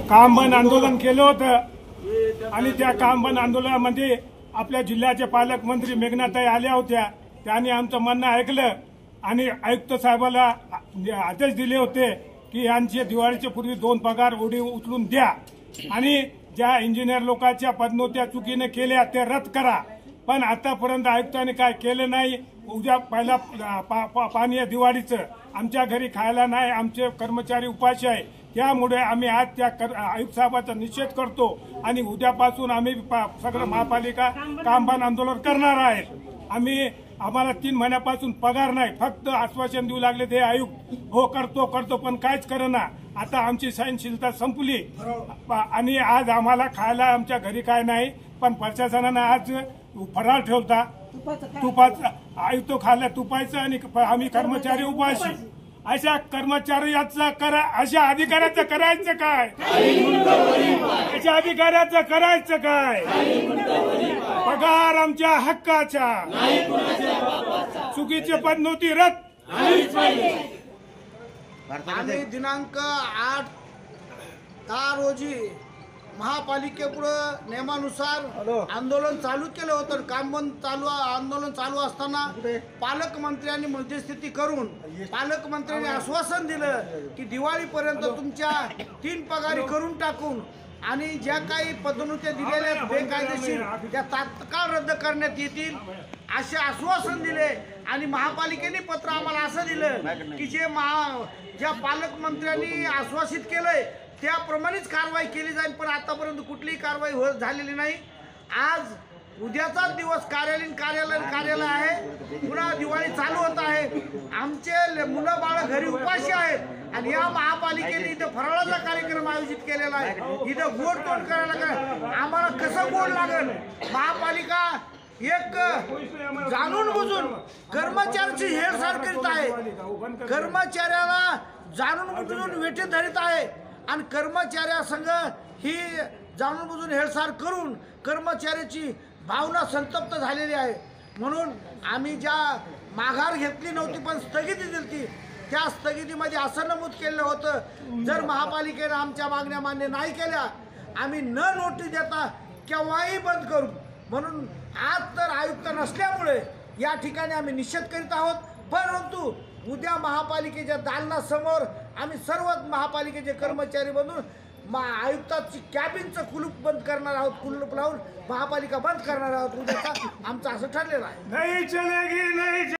काम बंद आंदोलन केलं होतं आणि त्या काम बंद आंदोलनामध्ये आपल्या जिल्ह्याचे पालकमंत्री मेघनाताई आल्या होत्या। त्यांनी आमचं म्हणणं ऐकलं आणि आयुक्त साहेबाला आदेश दिले होते की यांचे दिवाळीच्या पूर्वी 2 पगार ओढी उचलून द्या आणि ज्या इंजिनियर लोकांच्या पदोन्नत्या चुकीने केल्या ते रद्द करा। पण आतापर्यंत आयुक्तांनी काय केलं नाही। उद्या पहिला पाणी आहे दिवाळीचं, आमच्या घरी खायला नाही, आमचे कर्मचारी उपाशी आहे। त्यामुळे आम्ही आज त्या आयुक्त साहेबांचा निषेध करतो आणि उद्यापासून आम्ही सगळं महापालिका काम बंद आंदोलन करणार आहे। आम्हाला 3 महिन्यापासून पगार नाही, फक्त आश्वासन देऊ लागले ते आयुक्त, हो करतो करतो पण काहीच करना। आता आमची सहनशीलता संपली आणि आज आम्हाला खायला आमच्या घरी काय नाही, पण प्रशासनानं आज फराळ ठेवता तुपाचं आयुक्त खाल्ला तुपायचं आणि आम्ही कर्मचारी उपाशी। अशा कर्मचाऱ्याचं अशा अधिकाऱ्याचं करायचं काय? अशा अधिकाऱ्याचं करायचं काय? पगार आमच्या हक्काचा, चुकीचे पदोन्नती रद्द। आम्ही दिनांक 8/10 रोजी महापालिकेपुढे नियमानुसार आंदोलन चालू केलं होतं। काम बंद आंदोलन चालू असताना पालकमंत्र्यांनी मध्यस्थी करून पालकमंत्र्यांनी आश्वासन दिलं की दिवाळीपर्यंत तुमच्या 3 पगारी करून टाकून आणि ज्या काही पदोन्नत्या दिलेल्या बेकायदेशीर त्या तात्काळ रद्द करण्यात येतील असे आश्वासन दिले। आणि महापालिकेने पत्र आम्हाला असं दिलं की ज्या पालकमंत्र्यांनी आश्वासित केलंय त्याप्रमाणेच कारवाई केली जाईल, पण आतापर्यंत कुठलीही कारवाई झालेली नाही। आज उद्याचाच दिवस कार्यालय आहे, पुन्हा दिवाळी चालू होत आहे। आमचे मुलं बाळ घरी उपाशी आहेत आणि या महापालिकेने इथं फराळाचा कार्यक्रम आयोजित केलेला आहे। इथं गोड तोंड करायला आम्हाला कसं गोड लागेल? महापालिका एक जाणून बुजून कर्मचाऱ्याची हेळसांड करीत आहे, कर्मचाऱ्याला जाणून बुजून वेठीत धरीत आहे आणि कर्मचाऱ्यासंग ही जाणून बुजून हेळसांड करून कर्मचाऱ्याची भावना संतप्त झालेली आहे। म्हणून आम्ही ज्या माघार घेतली नव्हती पण स्थगिती दिली, त्या स्थगितीमध्ये असं नमूद केलं होतं जर महापालिकेने आमच्या मागण्या मान्य नाही केल्या आम्ही न नोटीस देता केव्हाही बंद करू। म्हणून आज तर आयुक्त नसल्यामुळे या ठिकाणी आम्ही निषेध करीत आहोत, परंतु उद्या महापालिकेच्या दालनासमोर आम्ही सर्व महापालिकेचे कर्मचारी बनून आयुक्ताची कॅबिनचं कुलूप बंद करणार आहोत, कुलूप लावून महापालिका बंद करणार आहोत। उद्याचा आमचं असं ठरलेलं आहे।